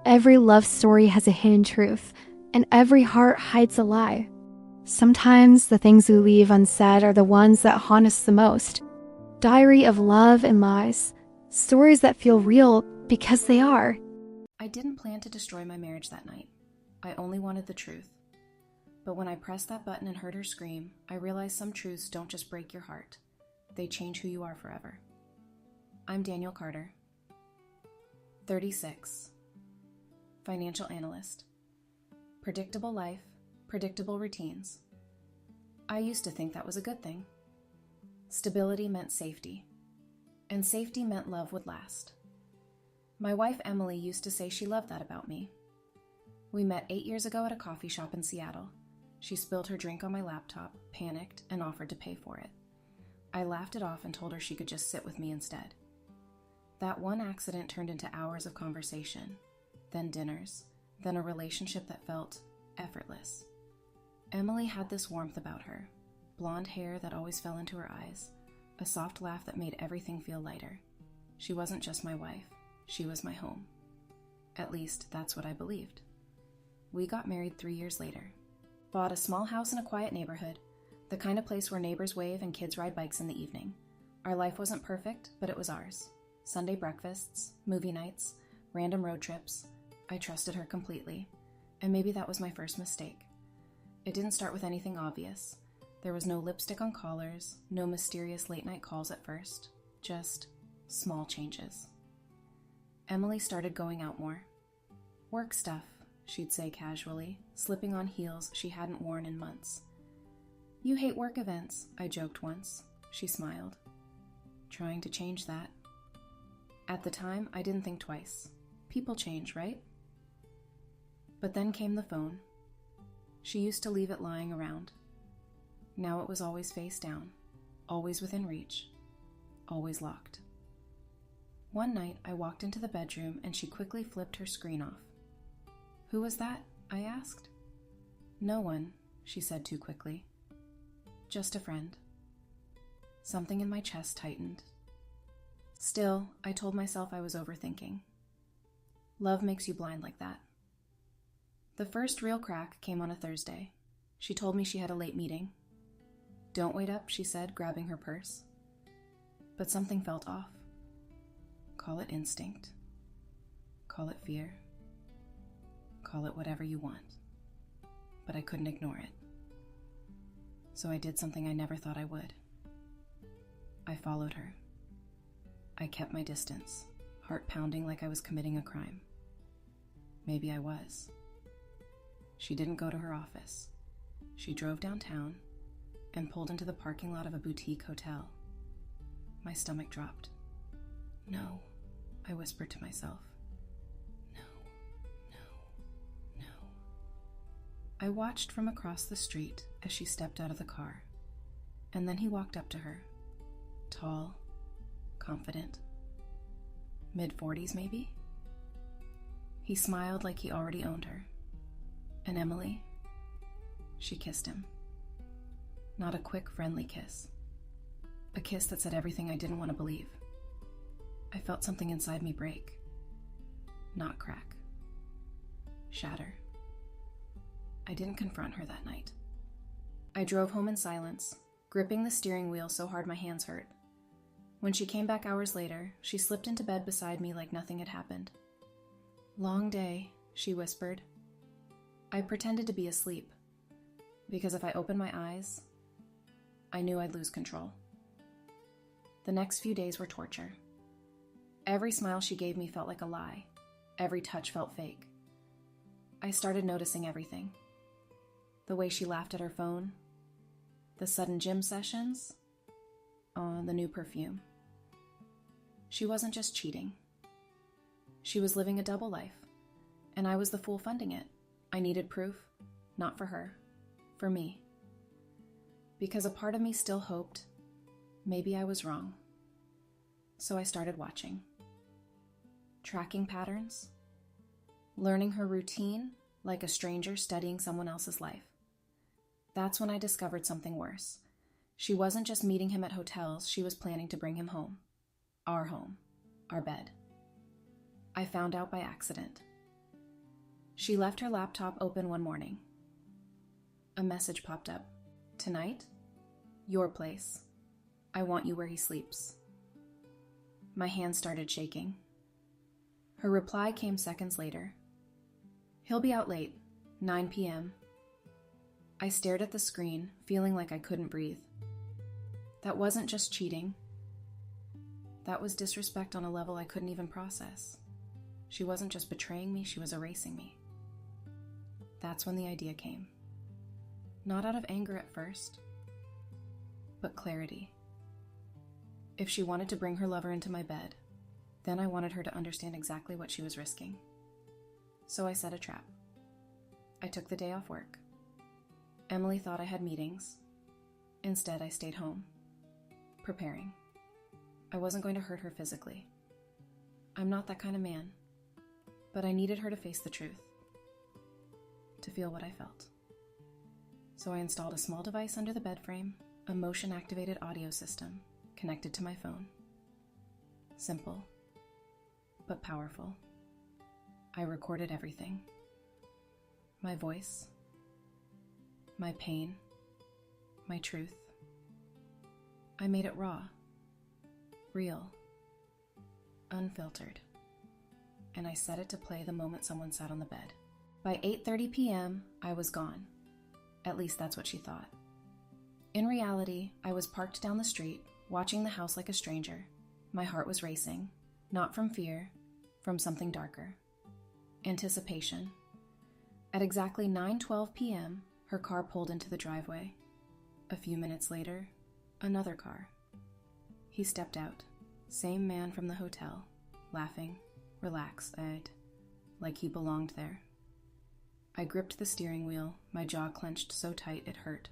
Every love story has a hidden truth, and every heart hides a lie. Sometimes the things we leave unsaid are the ones that haunt us the most. Diary of love and lies. Stories that feel real because they are. I didn't plan to destroy my marriage that night. I only wanted the truth. But when I pressed that button and heard her scream, I realized some truths don't just break your heart. They change who you are forever. I'm Daniel Carter, 36, financial analyst. Predictable life, predictable routines. I used to think that was a good thing. Stability meant safety, and safety meant love would last. My wife Emily used to say she loved that about me. We met 8 years ago at a coffee shop in Seattle. She spilled her drink on my laptop, panicked, and offered to pay for it. I laughed it off and told her she could just sit with me instead. That one accident turned into hours of conversation, then dinners, then a relationship that felt effortless. Emily had this warmth about her, blonde hair that always fell into her eyes, a soft laugh that made everything feel lighter. She wasn't just my wife, she was my home. At least, that's what I believed. We got married 3 years later. Bought a small house in a quiet neighborhood, the kind of place where neighbors wave and kids ride bikes in the evening. Our life wasn't perfect, but it was ours. Sunday breakfasts, movie nights, random road trips. I trusted her completely, and maybe that was my first mistake. It didn't start with anything obvious. There was no lipstick on collars, no mysterious late-night calls at first, just small changes. Emily started going out more. Work stuff, she'd say casually, slipping on heels she hadn't worn in months. You hate work events, I joked once. She smiled. Trying to change that. At the time, I didn't think twice. People change, right? But then came the phone. She used to leave it lying around. Now it was always face down, always within reach, always locked. One night, I walked into the bedroom and she quickly flipped her screen off. Who was that? I asked. No one, she said too quickly. Just a friend. Something in my chest tightened. Still, I told myself I was overthinking. Love makes you blind like that. The first real crack came on a Thursday. She told me she had a late meeting. Don't wait up, she said, grabbing her purse. But something felt off. Call it instinct. Call it fear. Call it whatever you want. But I couldn't ignore it. So I did something I never thought I would. I followed her. I kept my distance, heart pounding like I was committing a crime. Maybe I was. She didn't go to her office. She drove downtown and pulled into the parking lot of a boutique hotel. My stomach dropped. No, I whispered to myself. No, no, no. I watched from across the street as she stepped out of the car, and then he walked up to her, tall, confident, mid-40s maybe? He smiled like he already owned her. And Emily? She kissed him. Not a quick, friendly kiss. A kiss that said everything I didn't want to believe. I felt something inside me break. Not crack. Shatter. I didn't confront her that night. I drove home in silence, gripping the steering wheel so hard my hands hurt. When she came back hours later, she slipped into bed beside me like nothing had happened. Long day, she whispered. I pretended to be asleep, because if I opened my eyes, I knew I'd lose control. The next few days were torture. Every smile she gave me felt like a lie. Every touch felt fake. I started noticing everything. The way she laughed at her phone, the sudden gym sessions, the new perfume. She wasn't just cheating. She was living a double life, and I was the fool funding it. I needed proof, not for her, for me. Because a part of me still hoped maybe I was wrong. So I started watching. Tracking patterns. Learning her routine like a stranger studying someone else's life. That's when I discovered something worse. She wasn't just meeting him at hotels, she was planning to bring him home. Our home. Our bed. I found out by accident. She left her laptop open one morning. A message popped up. Tonight? Your place. I want you where he sleeps. My hand started shaking. Her reply came seconds later. He'll be out late, 9 p.m. I stared at the screen, feeling like I couldn't breathe. That wasn't just cheating. That was disrespect on a level I couldn't even process. She wasn't just betraying me, she was erasing me. That's when the idea came. Not out of anger at first, but clarity. If she wanted to bring her lover into my bed, then I wanted her to understand exactly what she was risking. So I set a trap. I took the day off work. Emily thought I had meetings. Instead, I stayed home, preparing. I wasn't going to hurt her physically. I'm not that kind of man, but I needed her to face the truth, to feel what I felt. So I installed a small device under the bed frame, a motion-activated audio system connected to my phone. Simple, but powerful. I recorded everything. My voice, my pain, my truth. I made it raw, real, unfiltered, and I set it to play the moment someone sat on the bed. By 8:30 p.m., I was gone. At least that's what she thought. In reality, I was parked down the street, watching the house like a stranger. My heart was racing, not from fear, from something darker. Anticipation. At exactly 9:12 p.m., her car pulled into the driveway. A few minutes later, another car. He stepped out, same man from the hotel, laughing, relaxed-eyed, like he belonged there. I gripped the steering wheel, my jaw clenched so tight it hurt.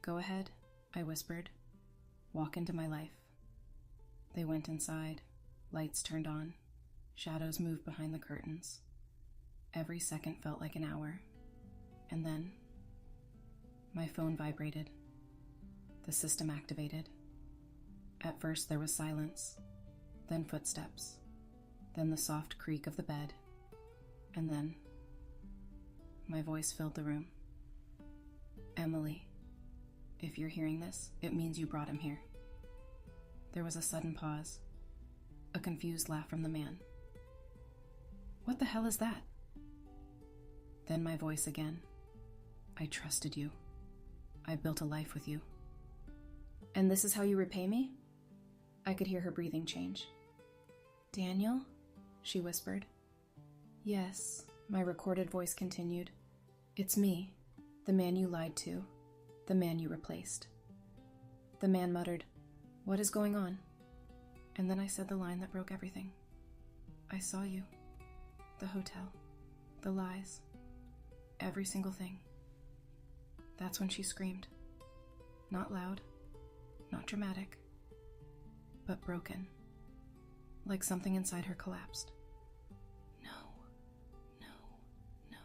"Go ahead," I whispered. "Walk into my life." They went inside. Lights turned on. Shadows moved behind the curtains. Every second felt like an hour. And then, my phone vibrated. The system activated. At first there was silence, then footsteps, then the soft creak of the bed, and then my voice filled the room. "Emily, if you're hearing this, it means you brought him here." There was a sudden pause, a confused laugh from the man. "What the hell is that?" Then my voice again. "I trusted you. I built a life with you." "And this is how you repay me?" I could hear her breathing change. "Daniel?" she whispered. "Yes," my recorded voice continued. "It's me, the man you lied to, the man you replaced." The man muttered, "What is going on?" And then I said the line that broke everything. "I saw you. The hotel. The lies. Every single thing." That's when she screamed. Not loud, not dramatic, but broken, like something inside her collapsed. "No, no, no,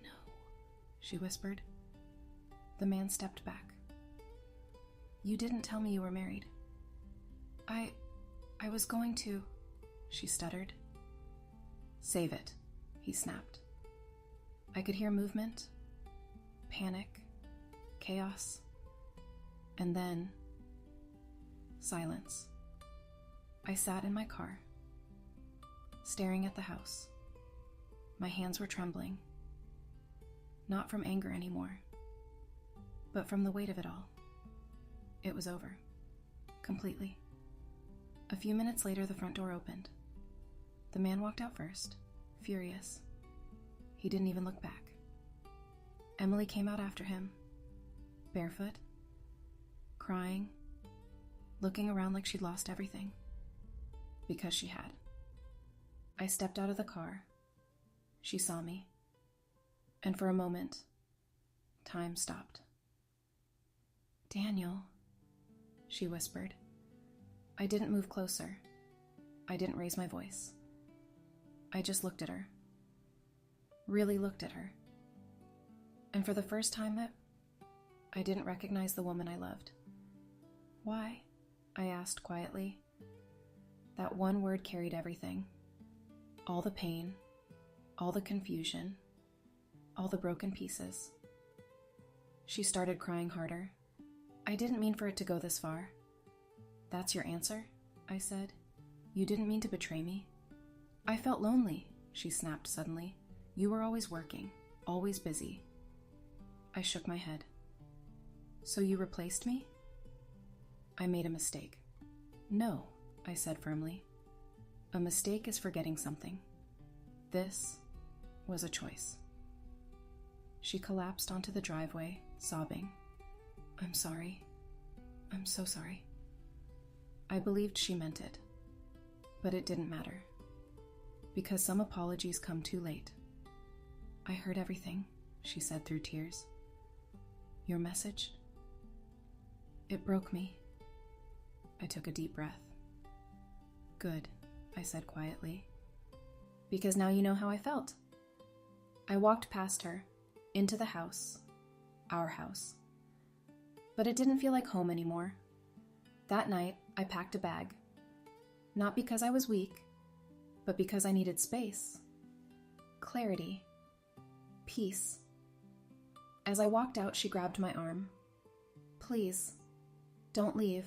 no," she whispered. The man stepped back. "You didn't tell me you were married." I was going to," she stuttered. "Save it," he snapped. I could hear movement, panic, chaos, and then silence. I sat in my car, staring at the house. My hands were trembling, not from anger anymore, but from the weight of it all. It was over, completely. A few minutes later, the front door opened. The man walked out first, furious. He didn't even look back. Emily came out after him, barefoot, crying, looking around like she'd lost everything. Because she had. I stepped out of the car. She saw me. And for a moment, time stopped. "Daniel," she whispered. I didn't move closer. I didn't raise my voice. I just looked at her. Really looked at her. And for the first time, I didn't recognize the woman I loved. "Why?" I asked quietly. That one word carried everything. All the pain, all the confusion, all the broken pieces. She started crying harder. I didn't mean for it to go this far. That's your answer? I said. You didn't mean to betray me? I felt lonely, she snapped suddenly. You were always working, always busy. I shook my head. So you replaced me? I made a mistake. No, I said firmly. A mistake is forgetting something. This was a choice. She collapsed onto the driveway, sobbing. I'm sorry. I'm so sorry. I believed she meant it, but it didn't matter, because some apologies come too late. I heard everything, she said through tears. Your message? It broke me. I took a deep breath. Good, I said quietly, because now you know how I felt. I walked past her, into the house, our house. But it didn't feel like home anymore. That night, I packed a bag. Not because I was weak, but because I needed space, clarity, peace. As I walked out, she grabbed my arm. Please, don't leave.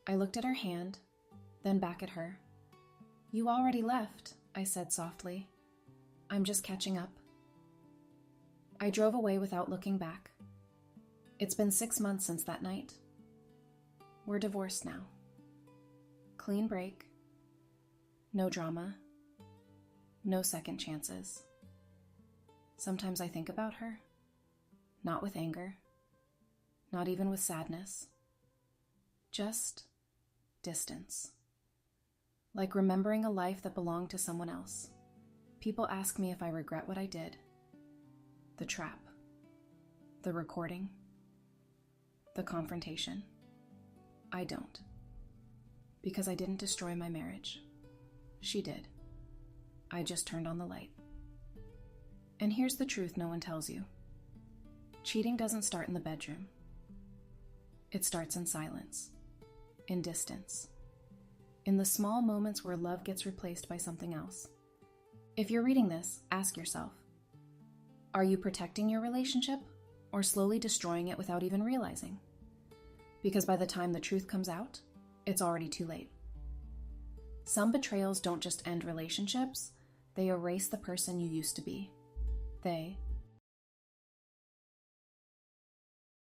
I looked at her hand, then back at her. You already left, I said softly. I'm just catching up. I drove away without looking back. It's been 6 months since that night. We're divorced now. Clean break. No drama. No second chances. Sometimes I think about her. Not with anger. Not even with sadness. Just distance. Like remembering a life that belonged to someone else. People ask me if I regret what I did. The trap. The recording. The confrontation. I don't. Because I didn't destroy my marriage. She did. I just turned on the light. And here's the truth no one tells you. Cheating doesn't start in the bedroom. It starts in silence, in distance, in the small moments where love gets replaced by something else. If you're reading this, ask yourself, are you protecting your relationship or slowly destroying it without even realizing? Because by the time the truth comes out, it's already too late. Some betrayals don't just end relationships, they erase the person you used to be. They